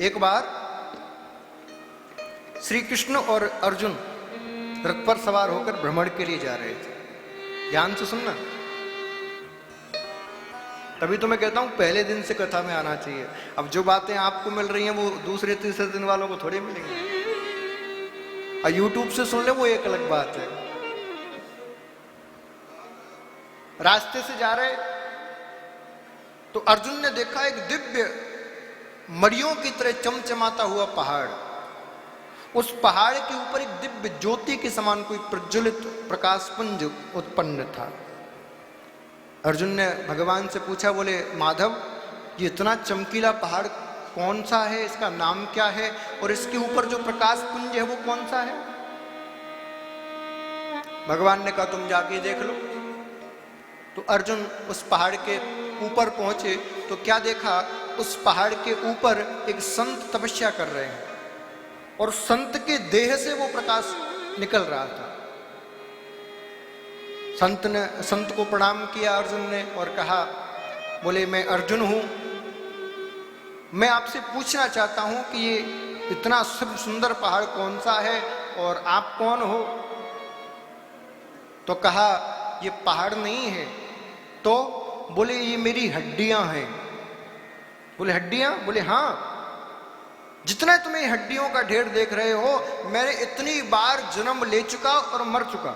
एक बार श्री कृष्ण और अर्जुन रथ पर सवार होकर भ्रमण के लिए जा रहे थे। ध्यान से सुनना, तभी तो मैं कहता हूं पहले दिन से कथा में आना चाहिए। अब जो बातें आपको मिल रही हैं वो दूसरे तीसरे दिन वालों को थोड़ी मिलेंगी। और यूट्यूब से सुन ले वो एक अलग बात है। रास्ते से जा रहे तो अर्जुन ने देखा एक दिव्य मड़ियों की तरह चमचमाता हुआ पहाड़। उस पहाड़ के ऊपर एक दिव्य ज्योति के समान कोई प्रज्वलित प्रकाश पुंज उत्पन्न था। अर्जुन ने भगवान से पूछा, बोले माधव ये इतना चमकीला पहाड़ कौन सा है, इसका नाम क्या है, और इसके ऊपर जो प्रकाश पुंज है वो कौन सा है? भगवान ने कहा तुम जाके देख लो। तो अर्जुन उस पहाड़ के ऊपर पहुंचे तो क्या देखा, उस पहाड़ के ऊपर एक संत तपस्या कर रहे हैं और संत के देह से वो प्रकाश निकल रहा था। संत को प्रणाम किया अर्जुन ने और कहा, बोले मैं अर्जुन हूं, मैं आपसे पूछना चाहता हूं कि ये इतना सुंदर पहाड़ कौन सा है और आप कौन हो? तो कहा ये पहाड़ नहीं है। तो बोले ये मेरी हड्डियां हैं। बोले हड्डियां? बोले हाँ, जितना तुम्हें हड्डियों का ढेर देख रहे हो मैंने इतनी बार जन्म ले चुका और मर चुका।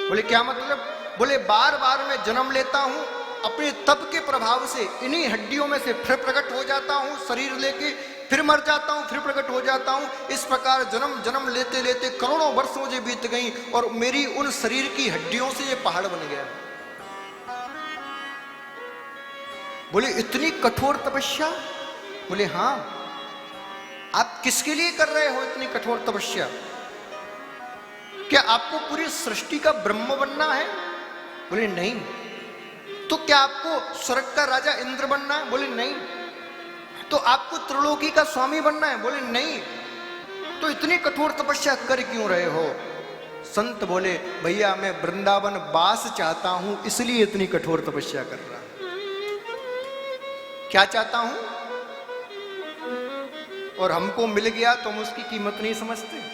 बोले क्या मतलब? बोले बार बार मैं जन्म लेता हूं, अपने तप के प्रभाव से इन्हीं हड्डियों में से फिर प्रकट हो जाता हूं शरीर लेके, फिर मर जाता हूं, फिर प्रकट हो जाता हूं। इस प्रकार जन्म जन्म लेते लेते करोड़ों वर्ष मुझे बीत गई और मेरी उन शरीर की हड्डियों से ये पहाड़ बन गया। बोले इतनी कठोर तपस्या? बोले हाँ। आप किसके लिए कर रहे हो इतनी कठोर तपस्या? क्या आपको पूरी सृष्टि का ब्रह्म बनना है? बोले नहीं। तो क्या आपको स्वर्ग का राजा इंद्र बनना है? बोले नहीं। तो आपको त्रिलोकी का स्वामी बनना है? बोले नहीं। तो इतनी कठोर तपस्या कर क्यों रहे हो? संत बोले भैया मैं वृंदावन वास चाहता हूं इसलिए इतनी कठोर तपस्या कर रहा हूं। क्या चाहता हूं और हमको मिल गया तो हम उसकी कीमत नहीं समझते।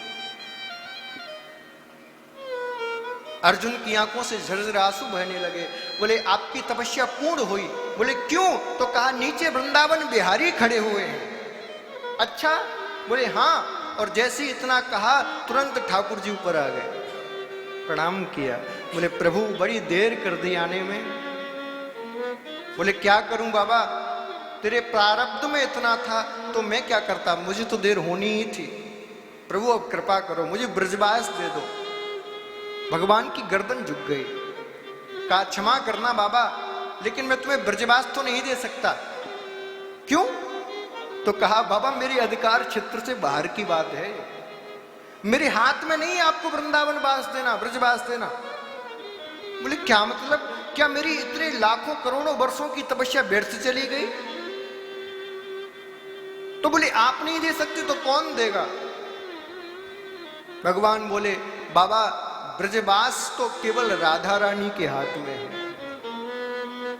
अर्जुन की आंखों से झरझर आंसू बहने लगे। बोले आपकी तपस्या पूर्ण हुई? बोले क्यों? तो कहा नीचे वृंदावन बिहारी खड़े हुए हैं। अच्छा? बोले हाँ। और जैसे ही इतना कहा तुरंत ठाकुर जी ऊपर आ गए, प्रणाम किया। बोले प्रभु बड़ी देर कर दी आने में। बोले क्या करूं बाबा, तेरे प्रारब्ध में इतना था तो मैं क्या करता, मुझे तो देर होनी ही थी। प्रभु अब कृपा करो, मुझे ब्रजवास दे दो। भगवान की गर्दन झुक गई। कहा क्षमा करना बाबा, लेकिन मैं तुम्हें ब्रजवास तो नहीं दे सकता। क्यों? तो कहा बाबा मेरी अधिकार क्षेत्र से बाहर की बात है, मेरे हाथ में नहीं आपको वृंदावन वास देना, ब्रजवास देना। बोले क्या मतलब? क्या मेरी इतने लाखों करोड़ों वर्षों की तपस्या व्यर्थ चली गई? तो बोले आप नहीं दे सकते तो कौन देगा? भगवान बोले बाबा ब्रजवास तो केवल राधा रानी के हाथ में है,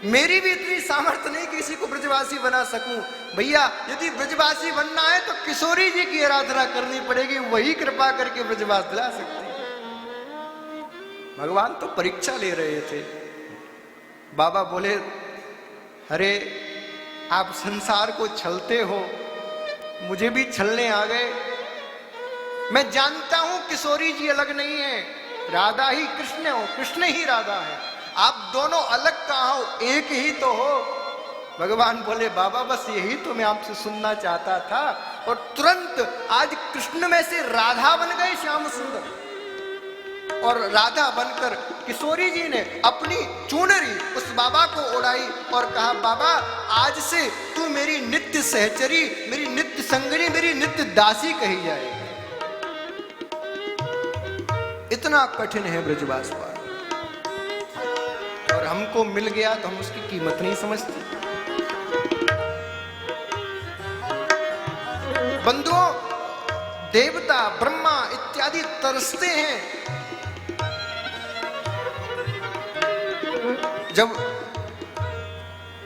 मेरी भी इतनी सामर्थ्य नहीं किसी को ब्रजवासी बना सकूं। भैया यदि ब्रजवासी बनना है तो किशोरी जी की आराधना करनी पड़ेगी, वही कृपा करके ब्रजवास दिला सकती है। भगवान तो परीक्षा ले रहे थे। बाबा बोले अरे आप संसार को छलते हो, मुझे भी छलने आ गए। मैं जानता हूं किशोरी जी अलग नहीं है, राधा ही कृष्ण हो, कृष्ण ही राधा है। आप दोनों अलग कहां हो, एक ही तो हो। भगवान बोले बाबा बस यही तो मैं आपसे सुनना चाहता था। और तुरंत आज कृष्ण में से राधा बन गए श्याम सुंदर, और राधा बनकर किशोरी जी ने अपनी चूनरी उस बाबा को ओढ़ाई और कहा बाबा आज से तू मेरी नित्य सहचरी, मेरी नित्य संगनी, मेरी नित्य दासी कही जाए। इतना कठिन है ब्रजवास पार, और हमको मिल गया तो हम उसकी कीमत नहीं समझते। बंधुओं, देवता ब्रह्मा इत्यादि तरसते हैं जब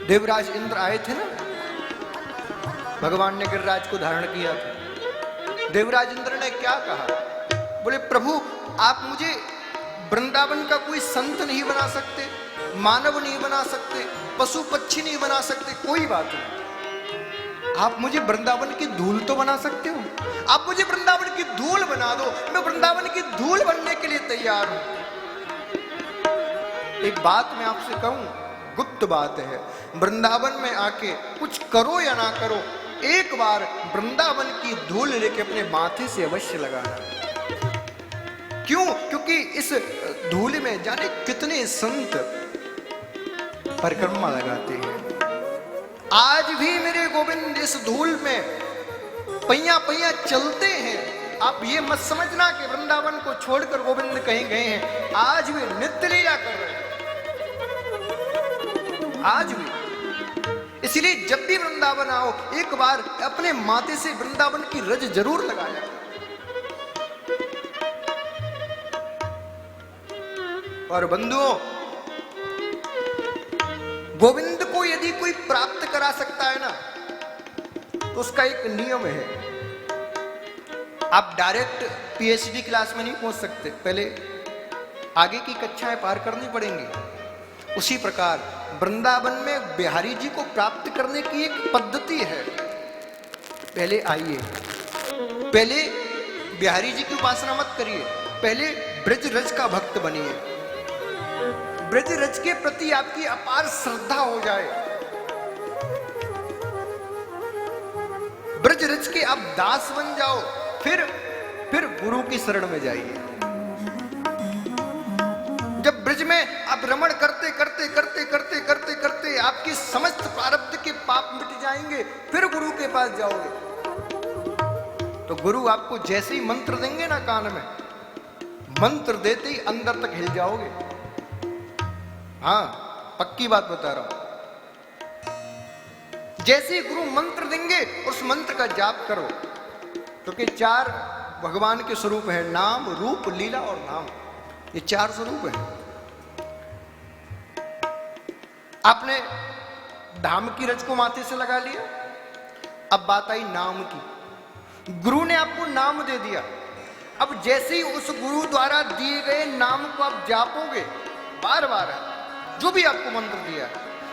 देवराज इंद्र आए थे ना, भगवान ने गिरिराज को धारण किया था। देवराज इंद्र ने क्या कहा? बोले प्रभु आप मुझे वृंदावन का कोई संत नहीं बना सकते, मानव नहीं बना सकते, पशु पक्षी नहीं बना सकते, कोई बात नहीं, आप मुझे वृंदावन की धूल तो बना सकते हो। आप मुझे वृंदावन की धूल बना दो, मैं वृंदावन की धूल बनने के लिए तैयार हूं। एक बात मैं आपसे कहूं, गुप्त बात है, वृंदावन में आके कुछ करो या ना करो, एक बार वृंदावन की धूल लेके अपने माथे से अवश्य लगाना। क्यों? क्योंकि इस धूल में जाने कितने संत परिक्रमा लगाते हैं। आज भी मेरे गोविंद इस धूल में पैया पैया चलते हैं। आप ये मत समझना कि वृंदावन को छोड़कर गोविंद कहीं गए हैं, आज भी नित्य लीला कर रहे हैं, आज भी। इसलिए जब भी वृंदावन आओ एक बार अपने माथे से वृंदावन की रज जरूर लगाया। और बंधुओं, गोविंद को यदि कोई प्राप्त करा सकता है ना, तो उसका एक नियम है, आप डायरेक्ट पीएचडी क्लास में नहीं पहुंच सकते, पहले आगे की कक्षाएं पार करनी पड़ेंगी। उसी प्रकार वृंदावन में बिहारी जी को प्राप्त करने की एक पद्धति है। पहले आइए, पहले बिहारी जी की उपासना मत करिए, पहले ब्रज रज का भक्त बनिए। ब्रज रज के प्रति आपकी अपार श्रद्धा हो जाए, ब्रज रज के आप दास बन जाओ, फिर गुरु की शरण में जाइए। जब ब्रज में आप रमण करते करते करते करते करते करते आपकी समस्त प्रारब्ध के पाप मिट जाएंगे, फिर गुरु के पास जाओगे। तो गुरु आपको जैसे ही मंत्र देंगे ना कान में, मंत्र देते ही अंदर तक हिल जाओगे। हाँ, पक्की बात बता रहा हूं। जैसे ही गुरु मंत्र देंगे उस मंत्र का जाप करो, क्योंकि चार भगवान के स्वरूप है, नाम रूप लीला और नाम, ये चार स्वरूप है। आपने धाम की रज को माथे से लगा लिया, अब बात आई नाम की। गुरु ने आपको नाम दे दिया, अब जैसे ही उस गुरु द्वारा दिए गए नाम को आप जापोगे बार बार, जो भी आपको मंत्र दिया,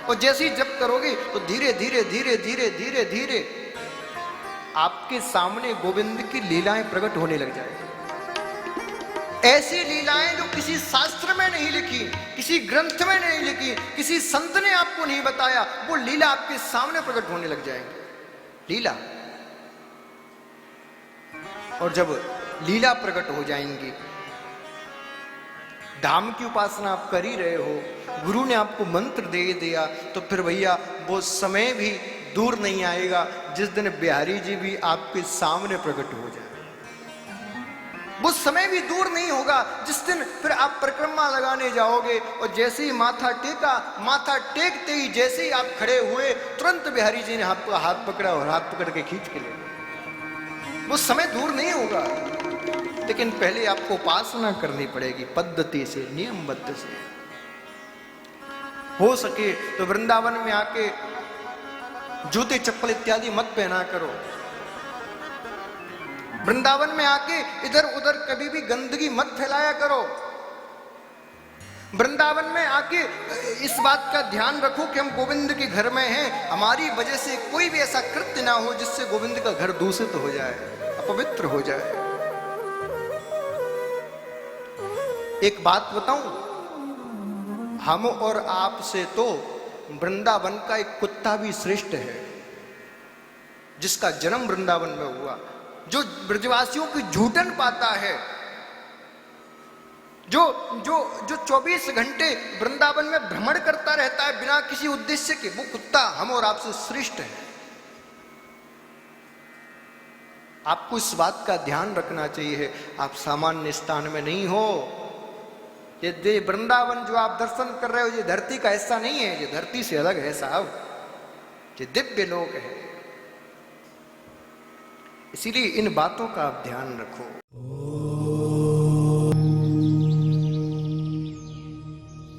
और जैसे ही जप करोगे तो धीरे धीरे धीरे धीरे धीरे धीरे आपके सामने गोविंद की लीलाएं प्रकट होने लग जाएगी। ऐसी लीलाएं जो किसी शास्त्र में नहीं लिखी, किसी ग्रंथ में नहीं लिखी, किसी संत ने आपको नहीं बताया, वो लीला आपके सामने प्रकट होने लग जाएंगी। लीला, और जब लीला प्रकट हो जाएंगी, धाम की उपासना आप कर ही रहे हो, गुरु ने आपको मंत्र दे दिया, तो फिर भैया वो समय भी दूर नहीं आएगा जिस दिन बिहारी जी भी आपके सामने प्रकट हो जाए। वो समय भी दूर नहीं होगा जिस दिन फिर आप परिक्रमा लगाने जाओगे, और जैसे ही माथा टेका, माथा टेकते ही जैसे ही आप खड़े हुए, तुरंत बिहारी जी ने आपको हाथ पकड़ा और हाथ पकड़ के खींच के ले गए। वो समय दूर नहीं होगा, लेकिन पहले आपको उपासना करनी पड़ेगी, पद्धति से, नियमबद्ध से। हो सके तो वृंदावन में आके जूते चप्पल इत्यादि मत पहना करो। वृंदावन में आके इधर उधर कभी भी गंदगी मत फैलाया करो। वृंदावन में आके इस बात का ध्यान रखो कि हम गोविंद के घर में हैं, हमारी वजह से कोई भी ऐसा कृत्य ना हो जिससे गोविंद का घर दूषित हो जाए, अपवित्र हो जाए। एक बात बताऊं, हम और आप से तो वृंदावन का एक कुत्ता भी श्रेष्ठ है, जिसका जन्म वृंदावन में हुआ, जो ब्रजवासियों की झूठन पाता है, जो जो जो 24 घंटे वृंदावन में भ्रमण करता रहता है बिना किसी उद्देश्य के, वो कुत्ता हम और आपसे श्रेष्ठ है। आपको इस बात का ध्यान रखना चाहिए, आप सामान्य स्थान में नहीं हो। ये वृंदावन जो आप दर्शन कर रहे हो, ये धरती का हिस्सा नहीं है, ये धरती से अलग है साहब, ये दिव्य लोक है। इसीलिए इन बातों का आप ध्यान रखो।